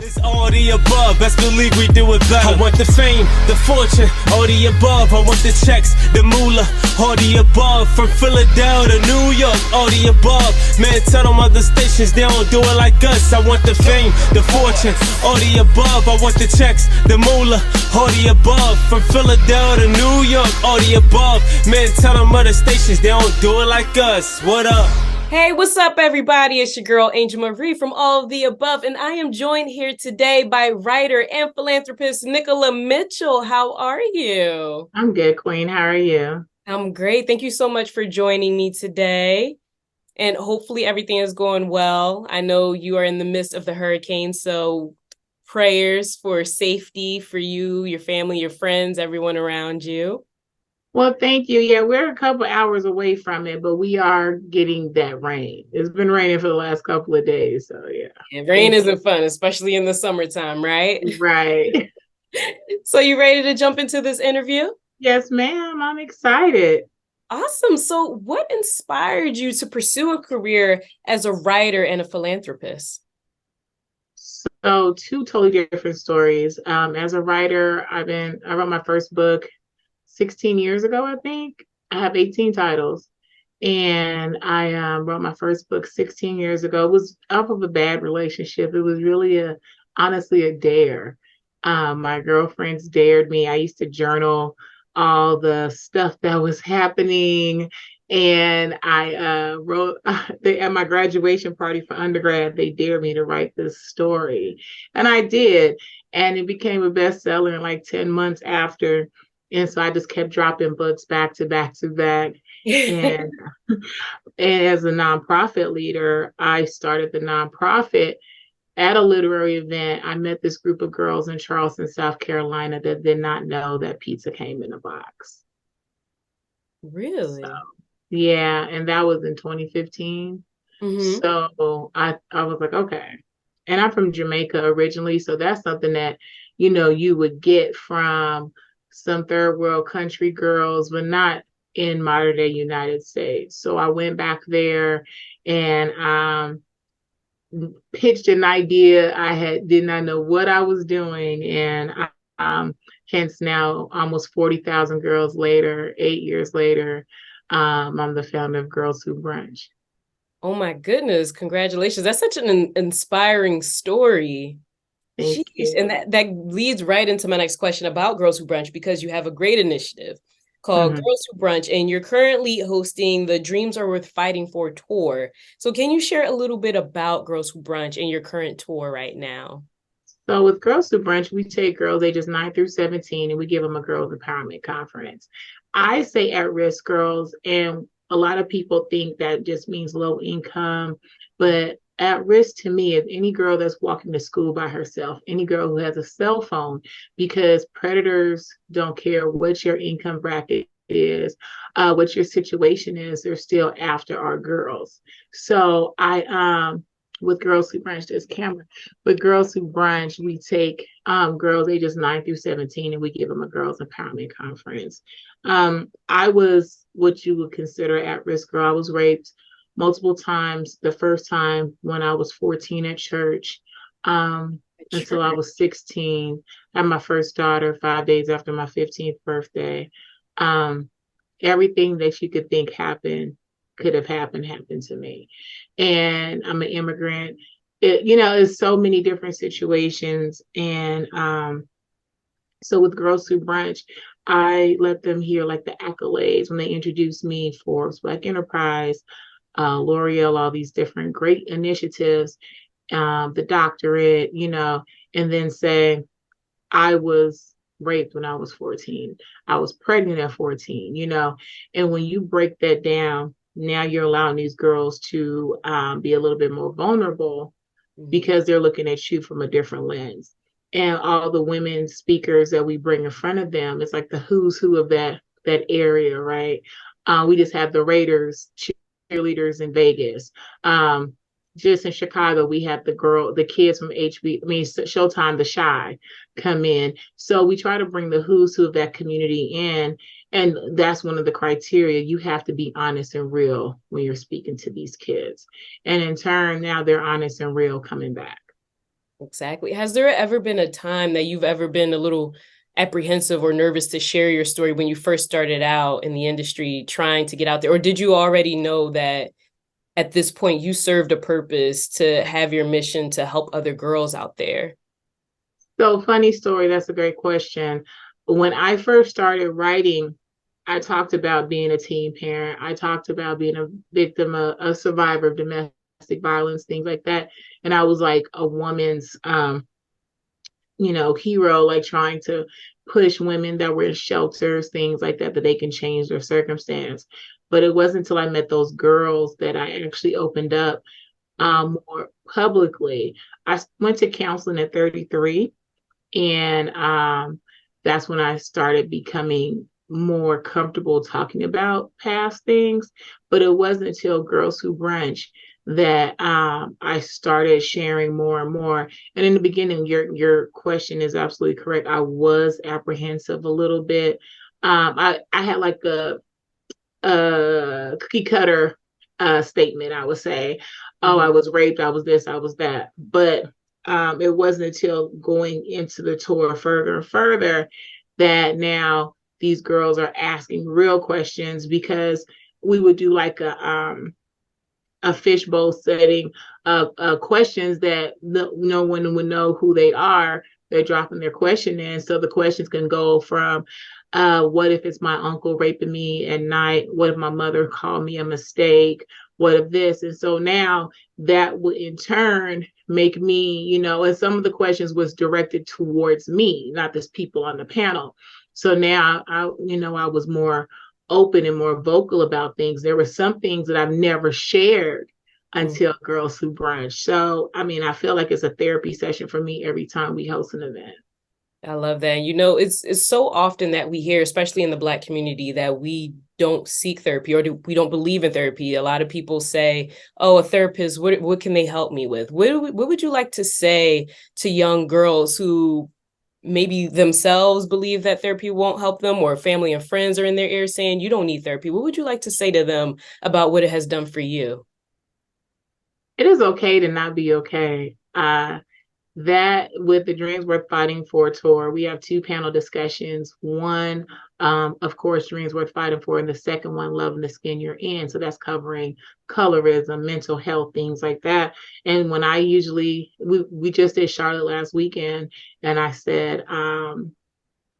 It's all the above, best believe we do it better. I want the fame, the fortune, all the above. I want the checks, the moolah, all the above. From Philadelphia to New York, all the above. Man, tell them other stations they don't do it like us. I want the fame, the fortune, all the above. I want the checks, the moolah, all the above. From Philadelphia to New York, all the above. Man, tell them other stations they don't do it like us. What up? Hey, what's up, everybody? It's your girl, Angel Marie from All of the Above, and I am joined here today by writer and philanthropist Nicola Mitchell. How are you? I'm good, Queen. How are you? I'm great. Thank you so much for joining me today, and hopefully everything is going well. I know you are in the midst of the hurricane, so prayers for safety for you, your family, your friends, everyone around you. Well, thank you. Yeah, we're a couple hours away from it, but we are getting that rain. It's been raining for the last couple of days, so yeah. And rain isn't fun, especially in the summertime, right? Right. So you ready to jump into this interview? Yes, ma'am. I'm excited. Awesome. So what inspired you to pursue a career as a writer and a philanthropist? So two totally different stories. As a writer, I wrote my first book 16 years ago, I think. I have 18 titles. And I wrote my first book 16 years ago. It was off of a bad relationship. It was really honestly a dare. My girlfriends dared me. I used to journal all the stuff that was happening. And I wrote at my graduation party for undergrad, they dared me to write this story. And I did. And it became a bestseller in like 10 months after. And so I just kept dropping books back to back to back. And, and as a nonprofit leader, I started the nonprofit at a literary event. I met this group of girls in Charleston, South Carolina that did not know that pizza came in a box. Really? So, yeah. And that was in 2015. Mm-hmm. So I was like, okay. And I'm from Jamaica originally. So that's something that, you would get from some third world country girls, but not in modern day United States. So I went back there and pitched an idea. Did not know what I was doing. And hence now almost 40,000 girls later, 8 years later, I'm the founder of Girls Who Brunch. Oh my goodness. Congratulations. That's such an inspiring story. Thank you. And that leads right into my next question about Girls Who Brunch, because you have a great initiative called Girls Who Brunch, and you're currently hosting the Dreams Are Worth Fighting For tour. So can you share a little bit about Girls Who Brunch and your current tour right now? So with Girls Who Brunch, we take girls ages 9 through 17 and we give them a girls empowerment conference. I say at-risk girls, and a lot of people think that just means low income, but at risk to me is any girl that's walking to school by herself, any girl who has a cell phone, because predators don't care what your income bracket is, what your situation is, they're still after our girls. So with Girls Who Brunch, there's camera, but Girls Who Brunch, we take girls ages 9 through 17 and we give them a girls empowerment conference. I was what you would consider at-risk girl. I was raped multiple times. The first time when I was 14 at church, until I was 16. I had my first daughter 5 days after my 15th birthday. Everything that you could think could have happened to me. And I'm an immigrant. It's so many different situations. And so with Girls Who Brunch, I let them hear like the accolades when they introduced me, Forbes Black Enterprise, L'Oreal, all these different great initiatives, the doctorate, and then say, I was raped when I was 14. I was pregnant at 14, and when you break that down, now you're allowing these girls to be a little bit more vulnerable because they're looking at you from a different lens. And all the women speakers that we bring in front of them, it's like the who's who of that area, right? We just have the Raiders cheerleaders in Vegas. Just in Chicago, we have the kids from Showtime, The Shy come in. So we try to bring the who's who of that community in. And that's one of the criteria. You have to be honest and real when you're speaking to these kids. And in turn, now they're honest and real coming back. Exactly. Has there ever been a time that you've ever been a little apprehensive or nervous to share your story when you first started out in the industry trying to get out there? Or did you already know that at this point you served a purpose to have your mission to help other girls out there? So, funny story, that's a great question. When I first started writing, I talked about being a teen parent. I talked about being a victim, a survivor of domestic violence, things like that. And I was like a woman's hero, like trying to push women that were in shelters, things like that, that they can change their circumstance. But it wasn't until I met those girls that I actually opened up more publicly. I went to counseling at 33, and that's when I started becoming more comfortable talking about past things. But it wasn't until Girls Who Brunch that I started sharing more and more. And in the beginning, your question is absolutely correct. I was apprehensive a little bit. I had like a cookie cutter statement, I would say. Oh, I was raped, I was this, I was that. But it wasn't until going into the tour further and further that now these girls are asking real questions, because we would do like a fishbowl setting of questions that no one would know who they are. They're dropping their question in. So the questions can go from, what if it's my uncle raping me at night? What if my mother called me a mistake? What if this? And so now that would in turn make me, and some of the questions was directed towards me, not just people on the panel. So now I was more open and more vocal about things. There were some things that I've never shared until Girls Who Brunch. So, I mean, I feel like it's a therapy session for me every time we host an event. I love that. It's so often that we hear, especially in the Black community, that we don't seek therapy, or we don't believe in therapy. A lot of people say, "Oh, a therapist, what can they help me with?" What would you like to say to young girls who maybe themselves believe that therapy won't help them, or family and friends are in their ear saying, "You don't need therapy"? What would you like to say to them about what it has done for you? It is okay to not be okay. That with the Dreams Worth Fighting For tour, we have two panel discussions. One, of course, Dreams Worth Fighting For, and the second one, Loving the Skin You're In. So that's covering colorism, mental health, things like that. And when we just did Charlotte last weekend, and I said, I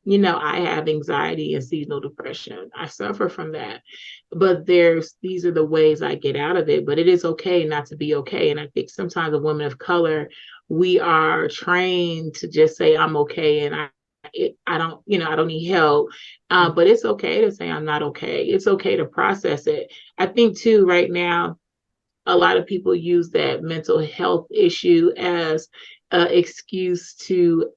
have anxiety and seasonal depression. I suffer from that. But these are the ways I get out of it. But it is okay not to be okay. And I think sometimes a woman of color, we are trained to just say, I'm okay. And I don't need help. But it's okay to say I'm not okay. It's okay to process it. I think too, right now, a lot of people use that mental health issue as an excuse to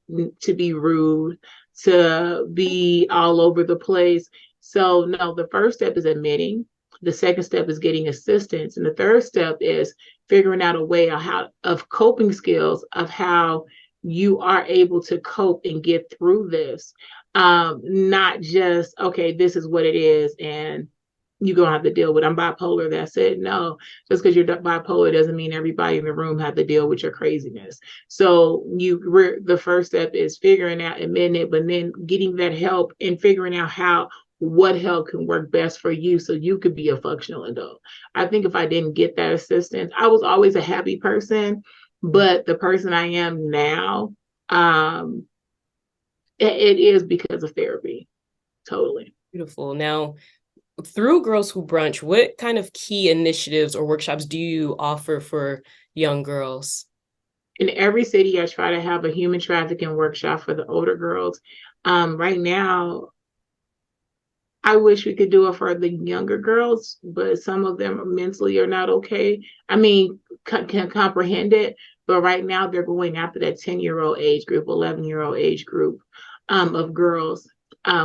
be rude, to be all over the place. So no, the first step is admitting. The second step is getting assistance, and the third step is figuring out a way of coping skills of how you are able to cope and get through this. Not just, okay, this is what it is, and you're gonna have to deal with. I'm bipolar, that's it. No, just because you're bipolar doesn't mean everybody in the room have to deal with your craziness. So the first step is figuring out, admitting it, but then getting that help and figuring out what help can work best for you so you could be a functional adult. I think if I didn't get that assistance, I was always a happy person, but the person I am now, it is because of therapy. Totally. Beautiful. Now, through Girls Who Brunch, what kind of key initiatives or workshops do you offer for young girls? In every city, I try to have a human trafficking workshop for the older girls. Right now, I wish we could do it for the younger girls, but some of them mentally are not okay. I mean, can comprehend it, but right now they're going after that 10-year-old age group, 11-year-old age group of girls.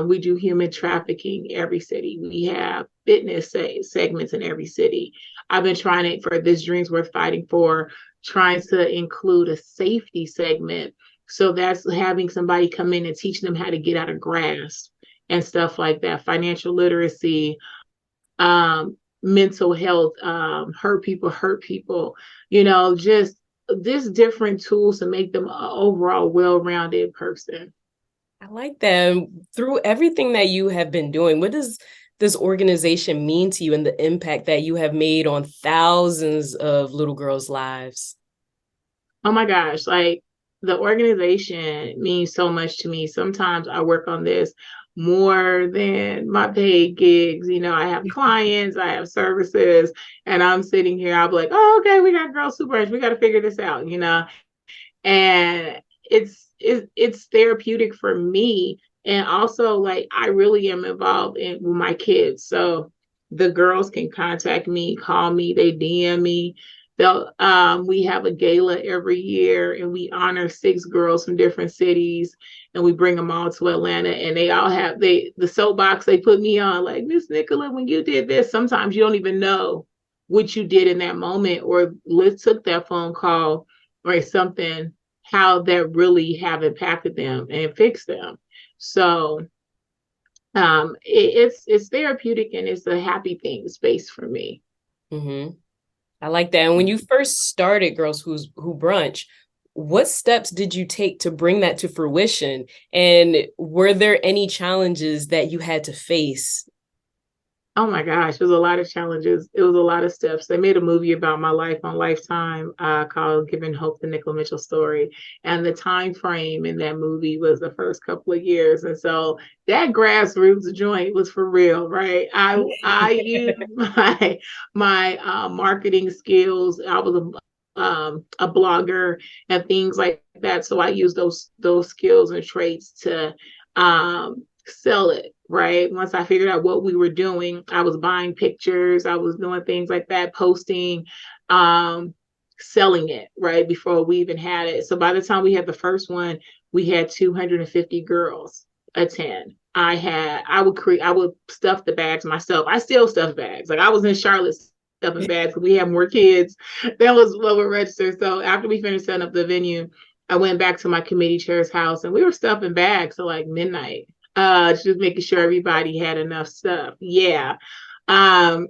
We do human trafficking every city. We have fitness segments in every city. I've been trying for this Dreams Worth Fighting For, trying to include a safety segment. So that's having somebody come in and teach them how to get out of grass and stuff like that. Financial literacy, mental health, hurt people, just just different tools to make them an overall well-rounded person. I like that. Through everything that you have been doing, what does this organization mean to you and the impact that you have made on thousands of little girls' lives? Oh my gosh, like the organization means so much to me. Sometimes I work on this more than my paid gigs. You know, I have clients, I have services, and I'm sitting here, I'll be like, oh, okay, we got Girls Who Brunch. We got to figure this out, you know? And it's therapeutic for me. And also, like, I really am involved in with my kids. So the girls can contact me, call me, they DM me. They'll we have a gala every year and we honor 6 girls from different cities and we bring them all to Atlanta and they all have the soapbox they put me on, like, Miss Nicola, when you did this, sometimes you don't even know what you did in that moment or took that phone call or something, how that really have impacted them and fixed them. So it's therapeutic and it's a happy thing space for me. Mm-hmm. I like that. And when you first started Who Brunch, what steps did you take to bring that to fruition? And were there any challenges that you had to face? Oh my gosh, it was a lot of challenges. It was a lot of steps. They made a movie about my life on Lifetime called Giving Hope, the Nicola Mitchell story. And the time frame in that movie was the first couple of years. And so that grassroots joint was for real, right? I used my marketing skills. I was a blogger and things like that. So I used those skills and traits to sell it, right? Once I figured out what we were doing, I was buying pictures, I was doing things like that, posting, selling it, right? Before we even had it. So by the time we had the first one, we had 250 girls attend. I would stuff the bags myself. I still stuff bags. Like I was in Charlotte stuffing bags because we have more kids. That was what we registered. So after we finished setting up the venue, I went back to my committee chair's house and we were stuffing bags till like midnight, just making sure everybody had enough stuff. Yeah. Um,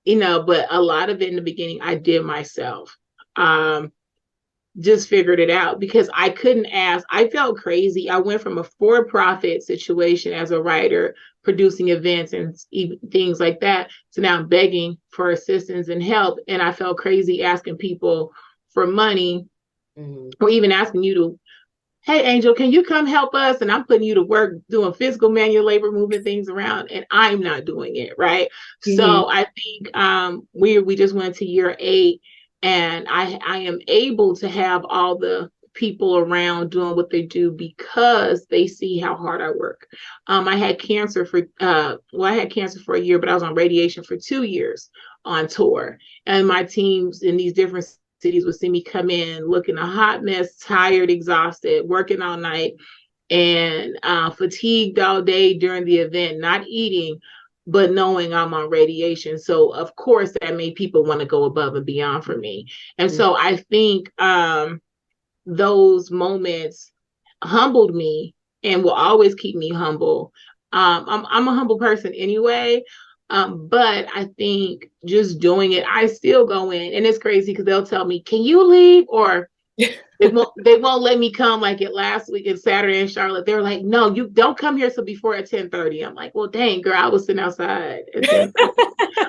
but a lot of it in the beginning I did myself. Just figured it out because I couldn't ask. I felt crazy. I went from a for-profit situation as a writer, producing events and things like that, to now begging for assistance and help. And I felt crazy asking people for money, or even asking you to, hey, Angel, can you come help us? And I'm putting you to work doing physical manual labor, moving things around, and I'm not doing it, right? Mm-hmm. So I think we just went to year 8, and I am able to have all the people around doing what they do because they see how hard I work. I had cancer for I had cancer for a year, but I was on radiation for 2 years on tour, and my teams in these different cities would see me come in looking a hot mess, tired, exhausted, working all night, and fatigued all day during the event, not eating, but knowing I'm on radiation. So of course that made people want to go above and beyond for me. And so I think those moments humbled me and will always keep me humble. I'm a humble person anyway. But I think just doing it, I still go in, and it's crazy because they'll tell me, "Can you leave?" Or they won't let me come. Like it last week in Saturday in Charlotte, they were like, "No, you don't come here till before at 10:30." I'm like, "Well, dang, girl, I was sitting outside at 10:30."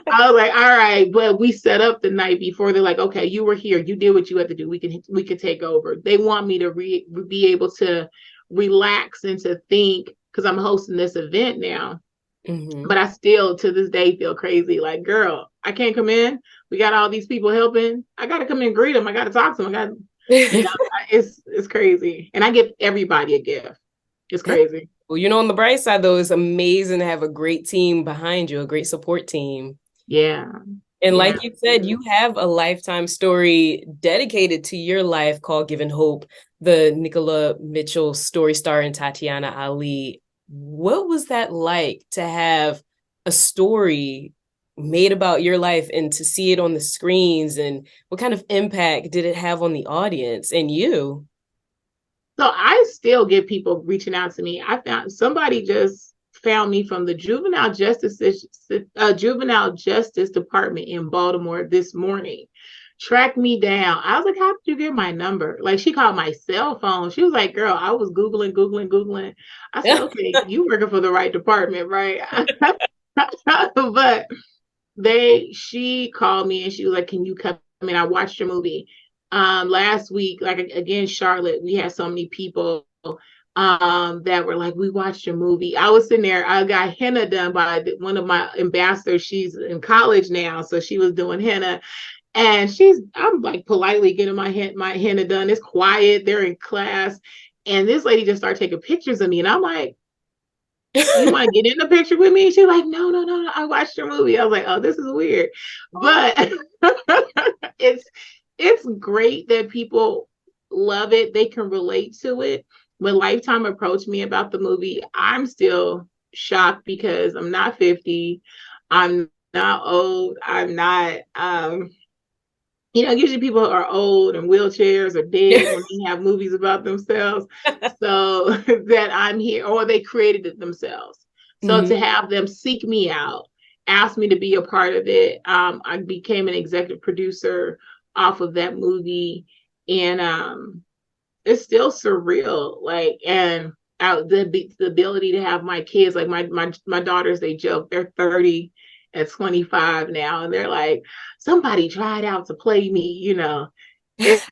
I was like, "All right," but we set up the night before. They're like, "Okay, you were here. You did what you had to do. We can take over." They want me to be able to relax and to think because I'm hosting this event now. Mm-hmm. But I still to this day feel crazy. Like, girl, I can't come in. We got all these people helping. I got to come in and greet them. I got to talk to them. It's crazy. And I give everybody a gift. It's crazy. Well, on the bright side, though, it's amazing to have a great team behind you, a great support team. Yeah. And like you said, you have a lifetime story dedicated to your life called Giving Hope, the Nicola Mitchell story starring Tatyana Ali. What was that like to have a story made about your life and to see it on the screens? And what kind of impact did it have on the audience and you? So I still get people reaching out to me. I found somebody just found me from the juvenile justice department in Baltimore this morning. track me down. I was like, how did you get my number? Like, she called my cell phone. She was like, girl, I was Googling. I said, okay, you working for the right department, right? But she called me and she was like, can you come? I mean, I watched your movie last week. Like, again, Charlotte, we had so many people that were like, we watched your movie. I was sitting there, I got henna done by one of my ambassadors. She's in college now, so she was doing henna. And I'm like politely getting my henna done. It's quiet. They're in class. And this lady just started taking pictures of me. And I'm like, you want to get in the picture with me? She's like, no. I watched your movie. I was like, oh, this is weird. But it's great that people love it. They can relate to it. When Lifetime approached me about the movie, I'm still shocked because I'm not 50. I'm not old. I'm not usually people are old and wheelchairs or dead when they have movies about themselves. So that I'm here, or they created it themselves. So to have them seek me out, ask me to be a part of it. I became an executive producer off of that movie. And it's still surreal. Like, and the ability to have my kids, like my daughters, they joke, they're 30 and 25 now, and they're like, somebody tried out to play me. It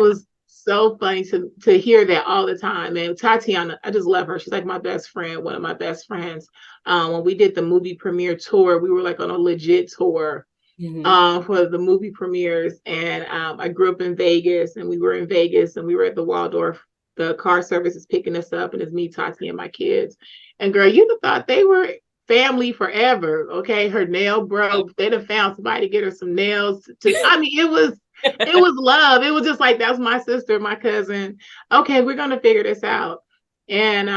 was so funny to hear that all the time. And Tatyana, I just love her. She's like my best friend, one of my best friends. When we did the movie premiere tour, we were like on a legit tour for the movie premieres. And I grew up in Vegas, and we were in Vegas, and we were at the Waldorf. The car service is picking us up, and it's me, Tati, and my kids. And girl, you'd have thought they were family forever. Okay, her nail broke. They'd have found somebody to get her some nails. It was love. It was just like, that's my sister, my cousin. Okay, we're gonna figure this out. And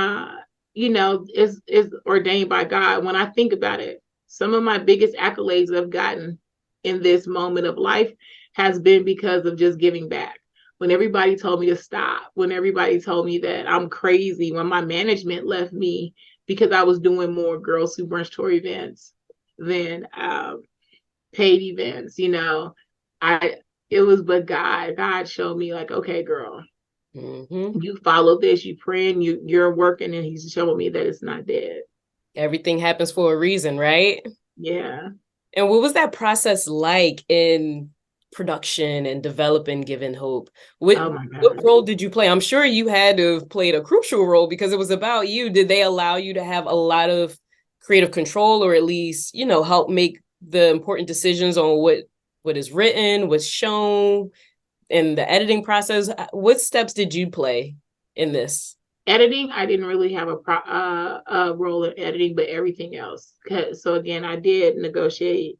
it's ordained by God. When I think about it, some of my biggest accolades I've gotten in this moment of life has been because of just giving back. When everybody told me to stop, when everybody told me that I'm crazy, when my management left me because I was doing more Girls Who Brunch tour events than paid events, but God showed me, like, okay, girl, you follow this, you praying, you're working, and he's showing me that it's not dead. Everything happens for a reason, right? Yeah. And what was that process like in production and developing Given Hope? What role did you play? I'm sure you had to have played a crucial role because it was about you. Did they allow you to have a lot of creative control, or at least, help make the important decisions on what is written, what's shown, in the editing process? What steps did you play in this? Editing, I didn't really have a role in editing, but everything else. So again, I did negotiate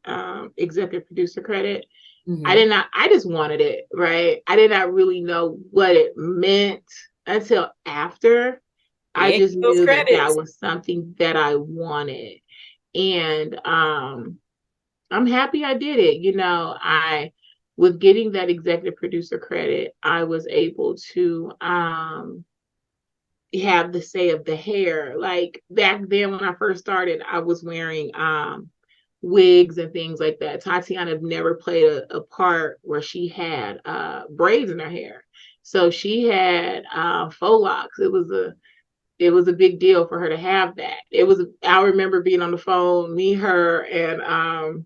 executive producer credit. I just wanted it, right? I did not really know what it meant until after. I just knew that was something that I wanted. And I'm happy I did it. With getting that executive producer credit, I was able to have the say of the hair. Like, back then when I first started, I was wearing wigs and things like that. Tatyana never played a part where she had braids in her hair. So she had faux locks. It was a big deal for her to have that. I remember being on the phone, me, her, and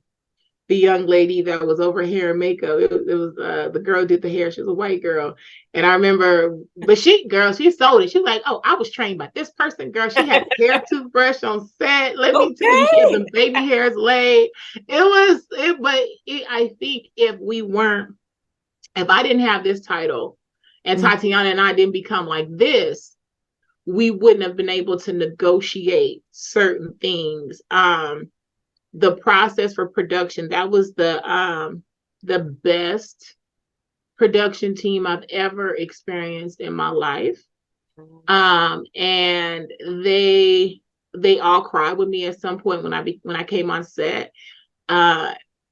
the young lady that was over hair and makeup. It was the girl who did the hair. She was a white girl. And I remember, but she sold it. She was like, oh, I was trained by this person, girl. She had a hair toothbrush on set. Let me tell you, she had the baby hairs laid. I think if I didn't have this title and Tatyana and I didn't become like this, we wouldn't have been able to negotiate certain things. The process for production, that was the best production team I've ever experienced in my life. And they all cried with me at some point when I came on set,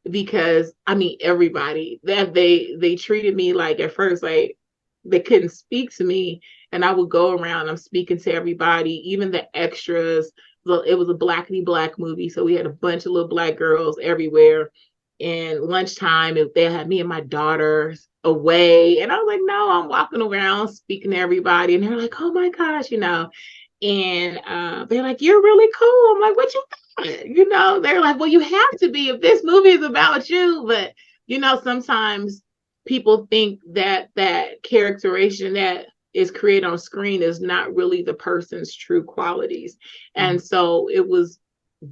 because everybody that they treated me like, at first, like, they couldn't speak to me, and I would go around, I'm speaking to everybody, even the extras. It was a blackity black movie, so we had a bunch of little black girls everywhere. and lunchtime, if they had me and my daughters away. And I was like, no, I'm walking around speaking to everybody. And they're like, oh my gosh, and they're like, you're really cool. I'm like, what you thought? They're like, well, you have to be if this movie is about you. But, sometimes people think that characterization that is created on screen is not really the person's true qualities. And so it was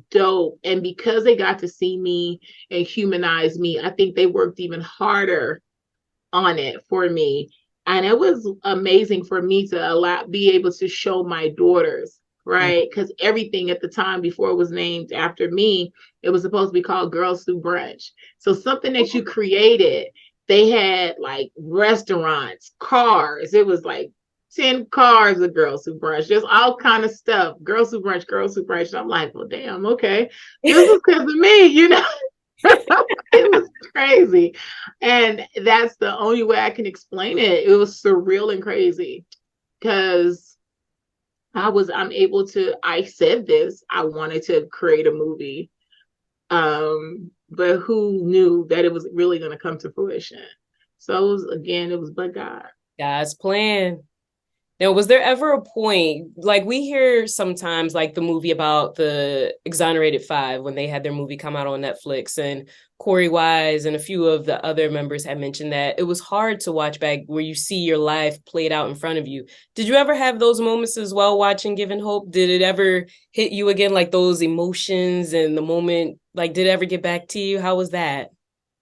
dope. And because they got to see me and humanize me, I think they worked even harder on it for me. And it was amazing for me to be able to show my daughters, right? Because everything at the time before it was named after me, it was supposed to be called Girls Who Brunch. So something that you created, they had like restaurants, cars. It was like 10 cars of Girls Who Brunch, just all kind of stuff. Girls Who Brunch, Girls Who Brunch. And I'm like, well, damn, okay. This is because of me, It was crazy. And that's the only way I can explain it. It was surreal and crazy because I said this, I wanted to create a movie. But who knew that it was really going to come to fruition? So it was but God. God's plan. Now, was there ever a point, like we hear sometimes, like the movie about the Exonerated Five, when they had their movie come out on Netflix, and Corey Wise and a few of the other members had mentioned that it was hard to watch back where you see your life played out in front of you. Did you ever have those moments as well watching Given Hope? Did it ever hit you again, like those emotions and the moment, like did it ever get back to you? How was that?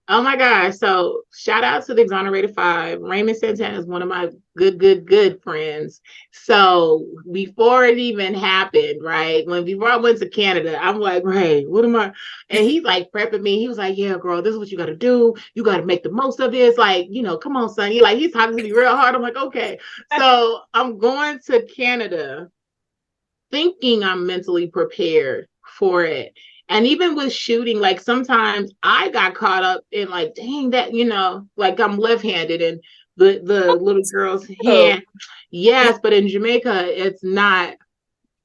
Oh my gosh. So shout out to the Exonerated Five. Raymond Santana is one of my good friends. So before it even happened, right? Before I went to Canada, I'm like, Ray, what am I? And he's like prepping me. He was like, yeah, girl, this is what you got to do. You got to make the most of this. Like, come on, son. He's talking to me real hard. I'm like, okay. So I'm going to Canada thinking I'm mentally prepared for it. And even with shooting, like sometimes I got caught up in like, dang, that, like I'm left-handed and the little girl's hand. Yes, but in Jamaica, it's not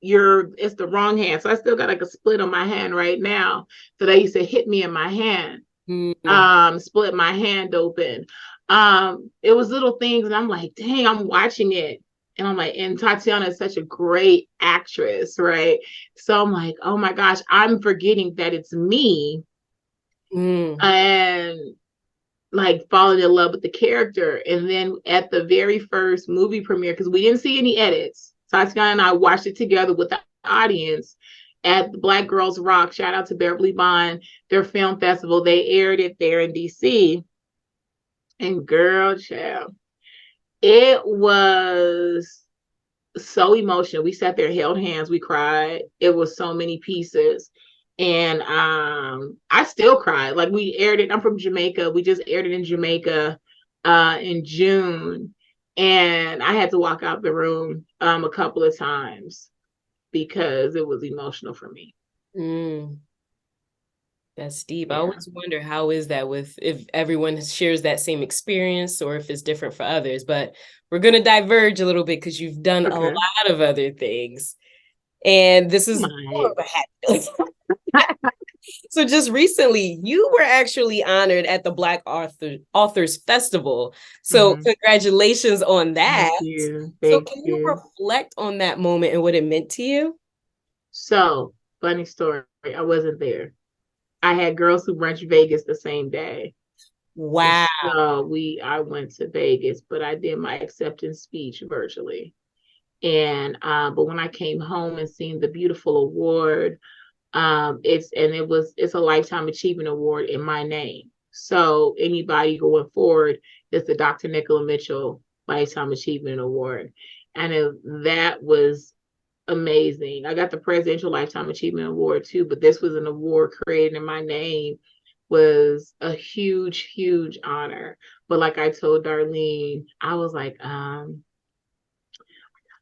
it's the wrong hand. So I still got like a split on my hand right now. So they used to hit me in my hand, split my hand open. It was little things and I'm like, dang, I'm watching it. And I'm like, and Tatyana is such a great actress, right? So I'm like, oh my gosh, I'm forgetting that it's me and like falling in love with the character. And then at the very first movie premiere, because we didn't see any edits, Tatyana and I watched it together with the audience at the Black Girls Rock. Shout out to Beverly Bond, their film festival. They aired it there in DC. And girl, child, it was so emotional. We sat there, held hands, we cried. It was so many pieces. And I still cried. Like we aired it. I'm from Jamaica. We just aired it in Jamaica in June. And I had to walk out the room a couple of times because it was emotional for me. That's deep. Yeah. I always wonder how is that if everyone shares that same experience or if it's different for others. But we're going to diverge a little bit because you've done a lot of other things. And this is more of a So just recently, you were actually honored at the Black Authors Festival. So congratulations on that. Thank you. So can you reflect on that moment and what it meant to you? So, funny story. I wasn't there. I had Girls Who Brunch Vegas the same day. Wow. So I went to Vegas, but I did my acceptance speech virtually. And but when I came home and seen the beautiful award, it's a Lifetime Achievement Award in my name. So anybody going forward, it's the Dr. Nicola Mitchell Lifetime Achievement Award. And that was amazing. I got the Presidential Lifetime Achievement Award too, but this was an award created in my name, was a huge, huge honor. But like I told Darlene, I was like,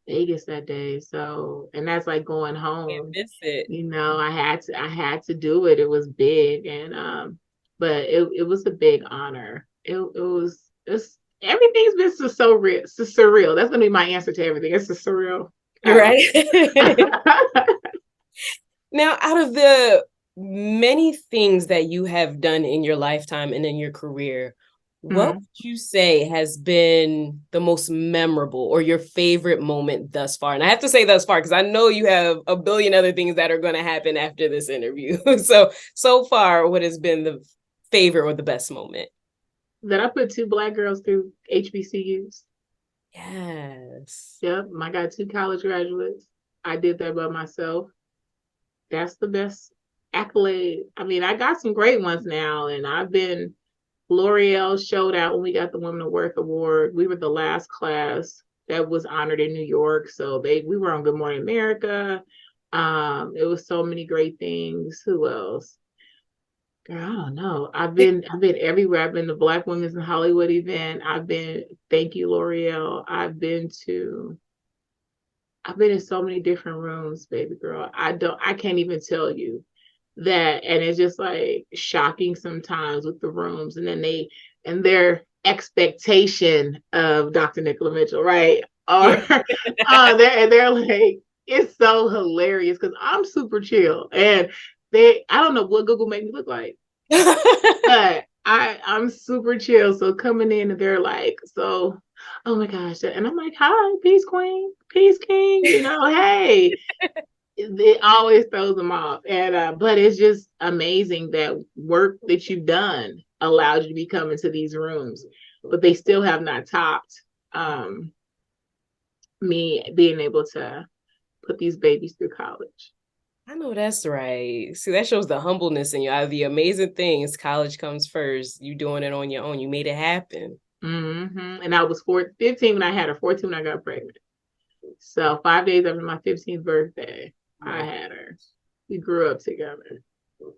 Vegas that day. So, and that's like going home. Can't miss it. I had to do it. It was big. And but it was a big honor. It's everything's been so real. It's surreal. That's gonna be my answer to everything. It's surreal. Right. Now, out of the many things that you have done in your lifetime and in your career, what Mhm. would you say has been the most memorable or your favorite moment thus far? And I have to say thus far because I know you have a billion other things that are going to happen after this interview. So far, what has been the favorite or the best moment? That I put two Black girls through HBCUs. Yes. Yep, I got two college graduates. I did that by myself. That's the best accolade. I mean, I got some great ones now, and I've been L'Oreal showed out when we got the Women of Worth Award. We were the last class that was honored in New York. So we were on Good Morning America. It was so many great things. Who else? Girl, I don't know. I've been everywhere. I've been to Black Women's in Hollywood event. Thank you, L'Oreal. I've been in so many different rooms, baby girl. I can't even tell you that. And it's just like shocking sometimes with the rooms and their expectation of Dr. Nicola Mitchell, right? Or Yeah. they're like, it's so hilarious because I'm super chill. And I don't know what Google made me look like, but I'm super chill. So coming in and they're like, so, oh my gosh. And I'm like, hi, peace queen, peace king, hey. It always throws them off. And but it's just amazing that work that you've done allowed you to be coming to these rooms. But they still have not topped me being able to put these babies through college. I know that's right. See, that shows the humbleness in you. Out of the amazing things, college comes first. You doing it on your own. You made it happen. And I was 15 when I had her, 14 when I got pregnant. So 5 days after my 15th birthday, I Right. had her. We grew up together.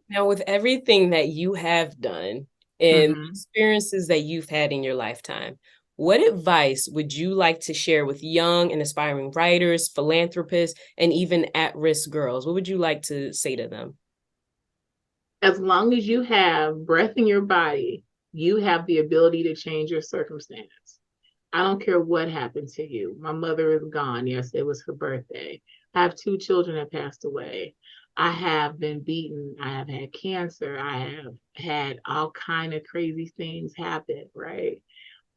Now, with everything that you have done and Mm-hmm. experiences that you've had in your lifetime, what advice would you like to share with young and aspiring writers, philanthropists, and even at-risk girls? What would you like to say to them? As long as you have breath in your body, you have the ability to change your circumstance. I don't care what happened to you. My mother is gone. Yes, it was her birthday. I have two children that passed away. I have been beaten. I have had cancer. I have had all kind of crazy things happen, right?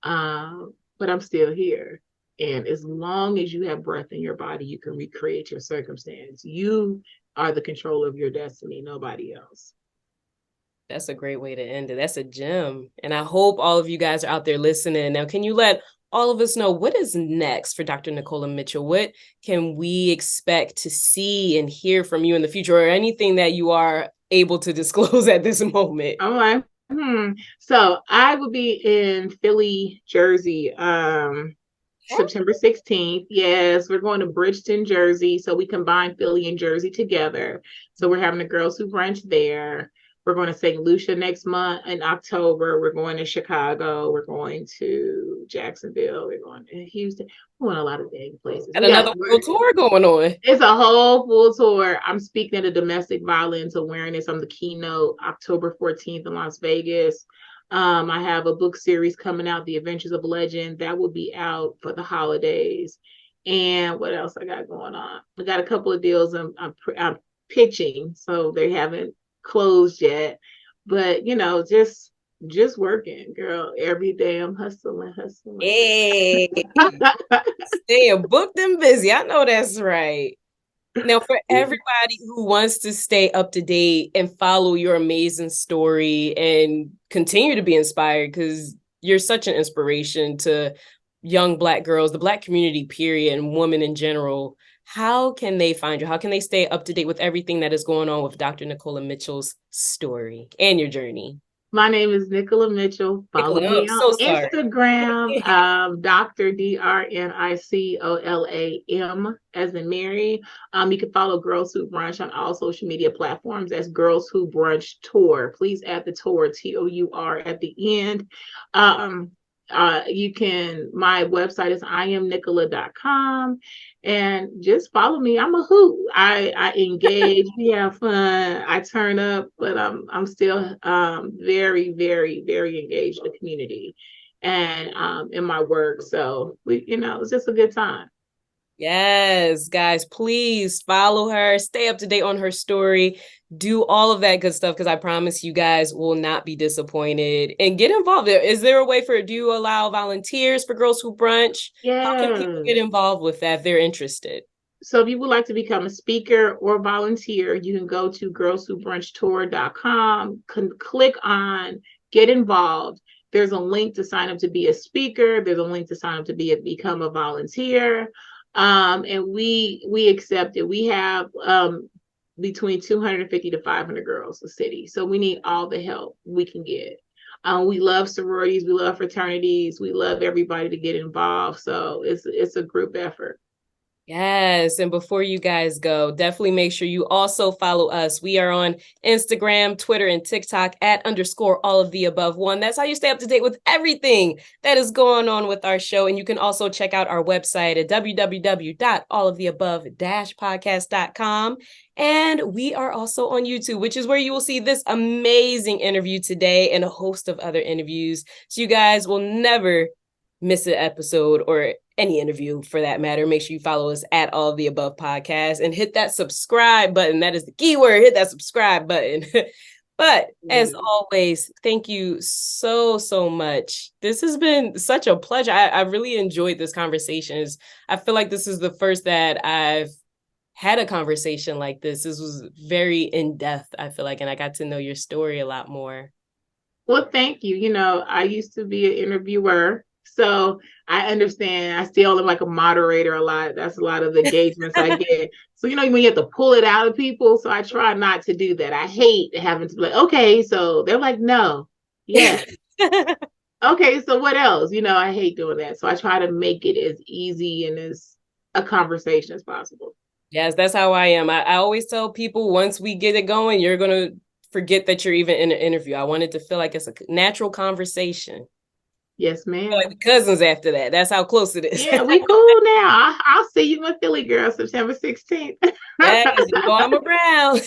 But I'm still here. And as long as you have breath in your body, you can recreate your circumstance. You are the controller of your destiny, nobody else. That's a great way to end it. That's a gem. And I hope all of you guys are out there listening. Now, can you let all of us know what is next for Dr. Nicola Mitchell? What can we expect to see and hear from you in the future, or anything that you are able to disclose at this moment? All right. So I will be in Philly, Jersey, September 16th. Yes, we're going to Bridgeton, Jersey. So we combine Philly and Jersey together. So we're having the Girls Who Brunch there. We're going to St. Lucia next month in October. We're going to Chicago. We're going to Jacksonville. We're going to Houston. We're going a lot of dang places. Got another world tour going on. It's a whole full tour. I'm speaking at a domestic violence awareness. I'm the keynote October 14th in Las Vegas. I have a book series coming out, The Adventures of Legend, that will be out for the holidays. And what else I got going on? I got a couple of deals I'm pitching, so they haven't closed yet. But just working, girl. Every day I'm hustling, hustling. Hey, staying booked and busy. I know that's right. Now, for everybody who wants to stay up to date and follow your amazing story and continue to be inspired, because you're such an inspiration to young Black girls, the Black community, period, and women in general, how can they find you? How can they stay up to date with everything that is going on with Dr. Nicola Mitchell's story and your journey? My name is Nicola Mitchell. Follow Nicola, I'm me on so sorry. Instagram, Dr. DrNicolam, as in Mary. You can follow Girls Who Brunch on all social media platforms as Girls Who Brunch Tour. Please add the tour, TOUR, at the end. My website is iamnicola.com, and just follow me. I'm a hoot. I engage, we have fun, I turn up, but I'm still very, very, very engaged in the community and in my work. So it's just a good time. Yes, guys, please follow her, stay up to date on her story, do all of that good stuff, because I promise you guys will not be disappointed, and get involved. Is there a way do you allow volunteers for Girls Who Brunch? How can people get Yes. involved with that if they're interested? So if you would like to become a speaker or volunteer, you can go to girlswhobrunchtour.com, click on get involved. There's a link to sign up to be a speaker. There's a link to sign up to become a volunteer. And we accept it. We have between 250 to 500 girls a city. So we need all the help we can get. We love sororities, we love fraternities, we love everybody to get involved. So it's a group effort. Yes. And before you guys go, definitely make sure you also follow us. We are on Instagram, Twitter, and TikTok at _all-of-the-above-1. That's how you stay up to date with everything that is going on with our show. And you can also check out our website at www.alloftheabove-podcast.com. And we are also on YouTube, which is where you will see this amazing interview today and a host of other interviews. So you guys will never miss an episode or any interview for that matter. Make sure you follow us at All of the Above Podcast and hit that subscribe button. That is the key word. Hit that subscribe button. But as always, thank you so much. This has been such a pleasure. I really enjoyed this conversation. I feel like this is the first that I've had a conversation like this. This was very in-depth, I feel like, and I got to know your story a lot more. Well, thank you. You know, I used to be an interviewer, so I understand. I still am like a moderator a lot. That's a lot of the engagements I get. So, you know, when you have to pull it out of people, so I try not to do that. I hate having to be like, okay, so they're like, no, yes. Okay, so what else? You know, I hate doing that. So I try to make it as easy and as a conversation as possible. Yes, that's how I am. I always tell people once we get it going, you're going to forget that you're even in an interview. I want it to feel like it's a natural conversation. Yes, ma'am. Like cousins after that. That's how close it is. Yeah, we cool now. I'll see you in Philly, girl, September 16th. Yes, you know I'm around.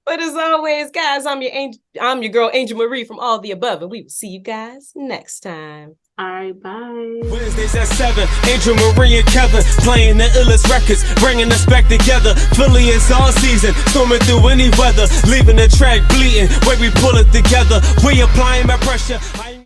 But as always, guys, I'm your girl, Angel Marie from All the Above, and we will see you guys next time. All right, bye. Wednesdays at 7, Angel Marie and Kevin playing the illest records, bringing us back together. Philly is all season, storming through any weather, leaving the track bleeding. Way we pull it together, we applying my pressure.